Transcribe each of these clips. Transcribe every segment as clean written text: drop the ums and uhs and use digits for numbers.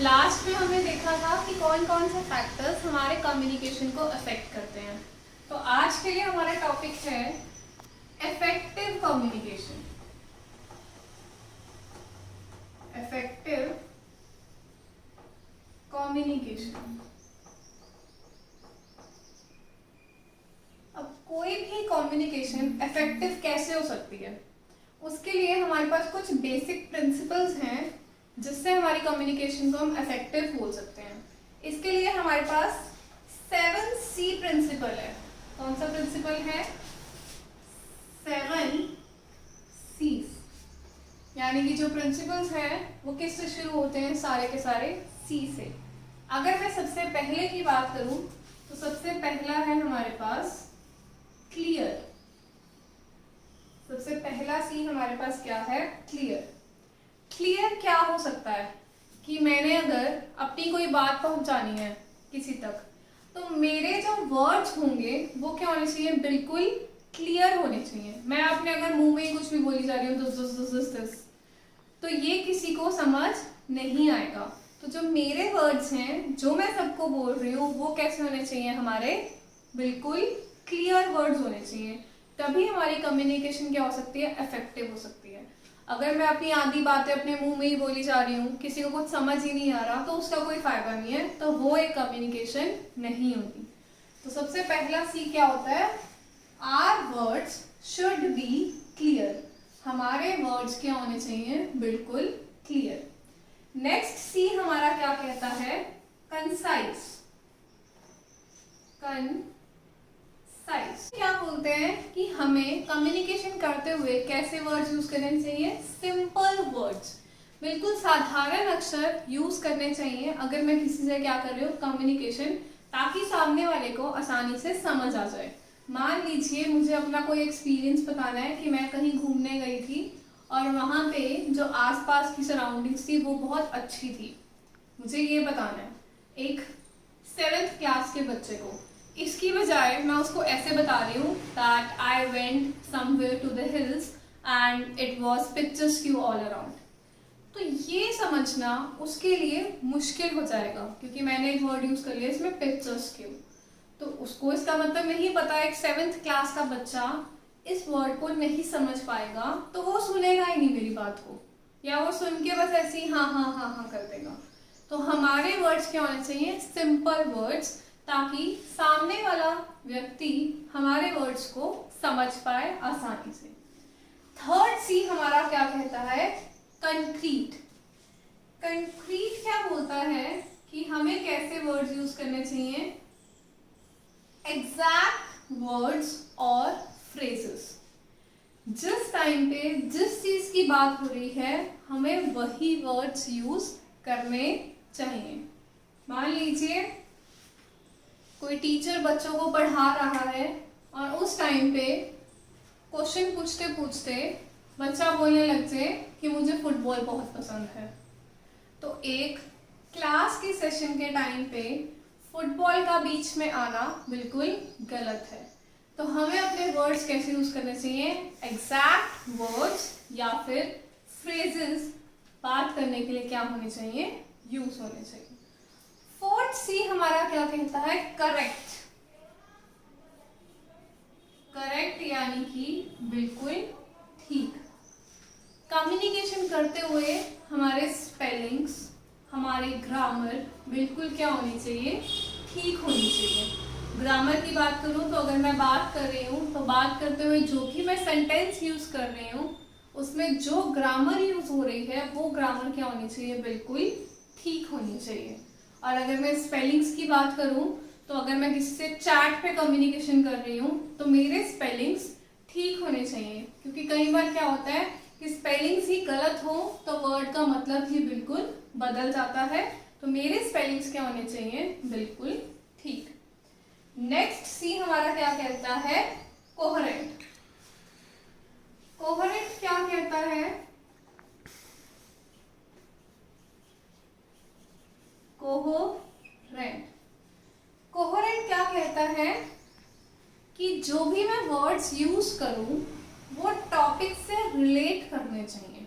Last में हमने देखा था कि कौन कौन से फैक्टर्स हमारे कम्युनिकेशन को अफेक्ट करते हैं। तो आज के लिए हमारा टॉपिक है इफेक्टिव कम्युनिकेशन। Effective communication. अब कोई भी कम्युनिकेशन इफेक्टिव कैसे हो सकती है, उसके लिए हमारे पास कुछ बेसिक प्रिंसिपल्स हैं जिससे हमारी कम्युनिकेशन को हम इफेक्टिव बोल सकते हैं। इसके लिए हमारे पास 7C प्रिंसिपल है। कौन सा प्रिंसिपल है? 7C, यानी कि जो प्रिंसिपल्स हैं वो किससे शुरू होते हैं? सारे के सारे C से। अगर मैं सबसे पहले की बात करूं तो सबसे पहला है हमारे पास क्लियर। सबसे पहला सी हमारे पास क्या है? क्लियर। क्लियर क्या हो सकता है कि मैंने अगर अपनी कोई बात पहुंचानी है किसी तक, तो मेरे जो वर्ड्स होंगे वो क्या होने चाहिए? बिल्कुल क्लियर होने चाहिए। मैं अपने अगर मुंह में ही कुछ भी बोली जा रही हूँ दस, तो ये किसी को समझ नहीं आएगा। तो जो मेरे वर्ड्स हैं, जो मैं सबको बोल रही हूँ, वो कैसे होने चाहिए? हमारे बिल्कुल क्लियर वर्ड्स होने चाहिए। तभी हमारी कम्युनिकेशन क्या हो सकती है? इफेक्टिव हो सकती है। अगर मैं अपनी आधी बातें अपने मुंह में ही बोली जा रही हूँ, किसी को कुछ समझ ही नहीं आ रहा, तो उसका कोई फायदा नहीं है, तो वो एक कम्युनिकेशन नहीं होती। तो सबसे पहला सी क्या होता है? Our words should be clear. हमारे वर्ड्स क्या होने चाहिए? बिल्कुल क्लियर। नेक्स्ट सी हमारा क्या कहता है? कंसाइज। कंसाइज क्या बोलते हैं कि हमें कम्युनिकेशन करते हुए कैसे वर्ड्स यूज करने चाहिए? सिंपल वर्ड्स, बिल्कुल साधारण अक्षर यूज करने चाहिए अगर मैं किसी से क्या कर रही हूँ? कम्युनिकेशन, ताकि सामने वाले को आसानी से समझ आ जाए। मान लीजिए मुझे अपना कोई एक्सपीरियंस बताना है कि मैं कहीं घूमने गई थी और वहाँ पे जो आसपास की सराउंडिंग्स थी वो बहुत अच्छी थी। मुझे ये बताना है एक 7th क्लास के बच्चे को। इसकी बजाय मैं उसको ऐसे बता रही हूँ that I went somewhere to the hills and it was picturesque all around. तो ये समझना उसके लिए मुश्किल हो जाएगा क्योंकि मैंने एक वर्ड यूज कर लिया इसमें, पिक्चर्स्क्यू। तो उसको इसका मतलब नहीं पता। एक 7th क्लास का बच्चा इस वर्ड को नहीं समझ पाएगा, तो वो सुनेगा ही नहीं मेरी बात को, या वो सुन के बस ऐसे ही हाँ हाँ हाँ हाँ कर देगा। तो हमारे वर्ड्स क्या होने चाहिए? सिंपल वर्ड्स, ताकि सामने वाला व्यक्ति हमारे वर्ड्स को समझ पाए आसानी से। थर्ड सी हमारा क्या कहता है? कंक्रीट। कंक्रीट क्या बोलता है कि हमें कैसे वर्ड्स यूज करने चाहिए? एग्जैक्ट वर्ड्स और फ्रेजेस। जिस टाइम पे जिस चीज की बात हो रही है हमें वही वर्ड्स यूज करने चाहिए। मान लीजिए कोई टीचर बच्चों को पढ़ा रहा है और उस टाइम पे क्वेश्चन पूछते पूछते बच्चा बोलने लग जाए कि मुझे फुटबॉल बहुत पसंद है। तो एक क्लास के सेशन के टाइम पे फुटबॉल का बीच में आना बिल्कुल गलत है। तो हमें अपने वर्ड्स कैसे यूज करने चाहिए? एग्जैक्ट वर्ड्स या फिर फ्रेजेस बात करने के लिए क्या होने चाहिए? यूज होने चाहिए। फोर्थ सी हमारा क्या कहता है? करेक्ट। करेक्ट यानी कि बिल्कुल ठीक। कम्युनिकेशन करते हुए हमारे स्पेलिंग्स, हमारे ग्रामर बिल्कुल क्या होनी चाहिए? ठीक होनी चाहिए। ग्रामर की बात करूं तो अगर मैं बात कर रही हूं तो बात करते हुए जो भी मैं सेंटेंस यूज कर रही हूं उसमें जो ग्रामर यूज हो रही है वो ग्रामर क्या होनी चाहिए? बिल्कुल ठीक होनी चाहिए। और अगर मैं स्पेलिंग्स की बात करूं तो अगर मैं किसी से चैट पे कम्युनिकेशन कर रही हूं तो मेरे स्पेलिंग्स ठीक होने चाहिए, क्योंकि कई बार क्या होता है कि स्पेलिंग्स ही गलत हो तो वर्ड का मतलब ही बिल्कुल बदल जाता है। तो मेरे स्पेलिंग्स क्या होने चाहिए? बिल्कुल ठीक। नेक्स्ट सी हमारा क्या कहता है? कोहेरेंट। कोहेरेंट क्या कहता है? कोहेरेंट। कोहेरेंट क्या कहता है कि जो भी मैं वर्ड्स यूज करूं वो टॉपिक से रिलेट करने चाहिए,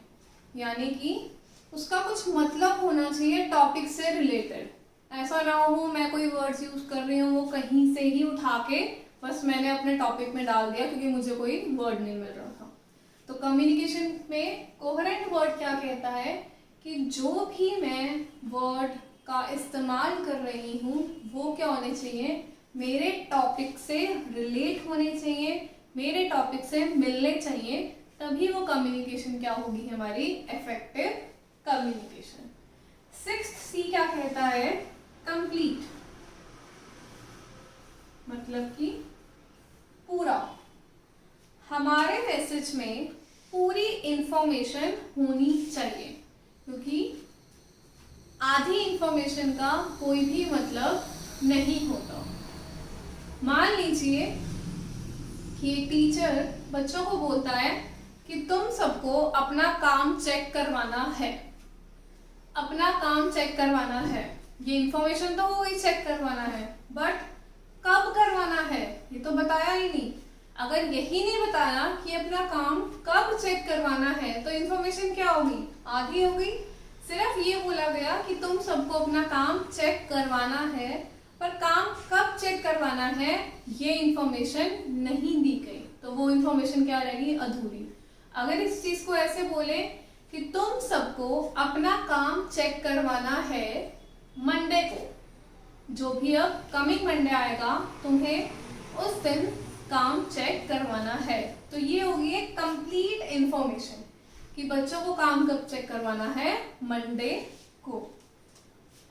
यानी कि उसका कुछ मतलब होना चाहिए टॉपिक से रिलेटेड। ऐसा ना हो मैं कोई वर्ड्स यूज कर रही हूँ वो कहीं से ही उठा के बस मैंने अपने टॉपिक में डाल दिया क्योंकि मुझे कोई वर्ड नहीं मिल रहा था। तो कम्युनिकेशन में कोहेरेंट वर्ड क्या कहता है कि जो भी मैं वर्ड का इस्तेमाल कर रही हूँ वो क्या होने चाहिए, मेरे टॉपिक से रिलेट होने चाहिए, मेरे टॉपिक से मिलने चाहिए, तभी वो कम्युनिकेशन क्या होगी हमारी इफेक्टिव कम्युनिकेशन। 6th C क्या कहता है, कंप्लीट, मतलब कि पूरा। हमारे मैसेज में पूरी इंफॉर्मेशन होनी चाहिए क्योंकि आधी इंफॉर्मेशन का कोई भी मतलब नहीं होता। मान लीजिए कि एक टीचर बच्चों को बोलता है कि तुम सबको अपना काम चेक करवाना है, अपना काम चेक करवाना है। ये इंफॉर्मेशन तो वो ही चेक करवाना है, बट कब करवाना है ये तो बताया ही नहीं। अगर यही नहीं बताया कि अपना काम कब चेक करवाना है तो इंफॉर्मेशन क्या होगी, आधी हो गई। सिर्फ ये बोला गया कि तुम सबको अपना काम चेक करवाना है, पर काम कब चेक करवाना है ये इंफॉर्मेशन नहीं दी गई, तो वो इंफॉर्मेशन क्या रहेगी, अधूरी। अगर इस चीज को ऐसे बोले कि तुम सबको अपना काम चेक करवाना है मंडे को, जो भी अब कमिंग मंडे आएगा तुम्हें उस दिन काम चेक करवाना है, तो ये होगी एक कंप्लीट इंफॉर्मेशन कि बच्चों को काम कब चेक करवाना है, मंडे को।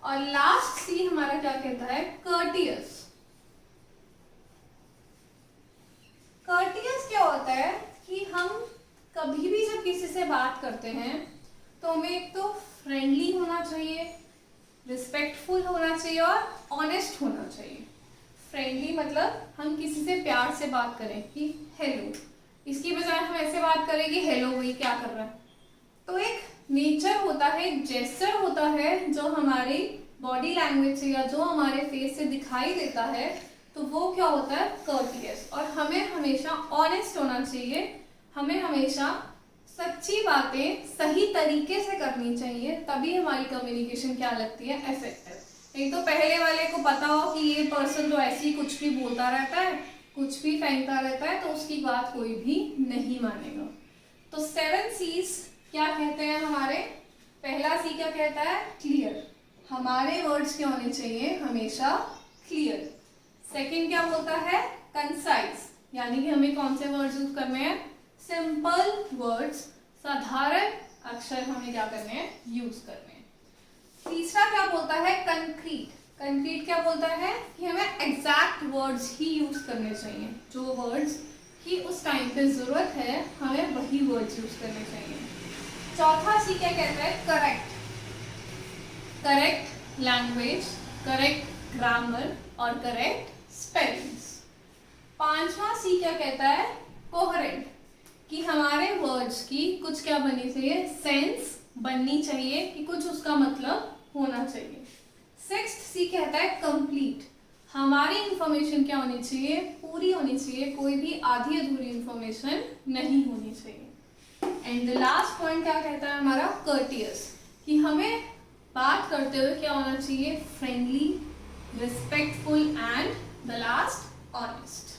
और लास्ट सी हमारा क्या कहता है, कर्टियस। कर्टियस क्या होता है कि हम कभी भी जब किसी से बात करते हैं तो हमें एक तो फ्रेंडली होना चाहिए, रिस्पेक्टफुल होना चाहिए और ऑनेस्ट होना चाहिए। फ्रेंडली मतलब हम किसी से प्यार से बात करें कि हेलो, इसकी बजाय हम ऐसे बात करें कि हेलो भाई क्या कर रहा है। तो एक नेचर होता है, एक जेस्चर होता है जो हमारी बॉडी लैंग्वेज से या जो हमारे फेस से दिखाई देता है, तो वो क्या होता है, कर्टियस। और हमें हमेशा ऑनेस्ट होना चाहिए, हमें हमेशा सच्ची बातें सही तरीके से करनी चाहिए, तभी हमारी कम्युनिकेशन क्या लगती है, इफेक्टिव। नहीं तो पहले वाले को पता हो कि ये पर्सन तो ऐसे ही कुछ भी बोलता रहता है, कुछ भी फेंकता रहता है, तो उसकी बात कोई भी नहीं मानेगा। तो 7 C's क्या कहते हैं हमारे, पहला सी क्या कहता है, क्लियर। हमारे वर्ड्स क्या होने चाहिए, हमेशा क्लियर। सेकंड क्या बोलता है, कंसाइज, यानी कि हमें कौन से वर्ड्स यूज करने हैं, सिंपल वर्ड्स, साधारण अक्षर हमें क्या करने हैं, यूज करने हैं। तीसरा क्या बोलता है, कंक्रीट। कंक्रीट क्या बोलता है कि हमें एग्जैक्ट वर्ड्स ही यूज करने चाहिए, जो वर्ड्स की उस टाइम पे जरूरत है हमें वही वर्ड्स यूज करने चाहिए। चौथा सी क्या कहता है, correct. Correct language, correct grammar और करेक्ट स्पेलिंग्स। पांचवा सी क्या कहता है, कोहेरेंट, कि हमारे वर्ड्स की कुछ क्या बननी चाहिए, सेंस बननी चाहिए, कि कुछ उसका मतलब होना चाहिए। 6th सी कहता है, कंप्लीट। हमारी इंफॉर्मेशन क्या होनी चाहिए, पूरी होनी चाहिए, कोई भी आधी अधूरी इंफॉर्मेशन नहीं होनी चाहिए। एंड द लास्ट पॉइंट क्या कहता है हमारा, कर्टियस, कि हमें बात करते हुए क्या होना चाहिए, friendly, respectful and the last honest.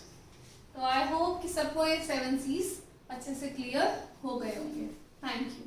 तो आई होप कि सबको ये 7 C's अच्छे से क्लियर हो गए होंगे। Thank you.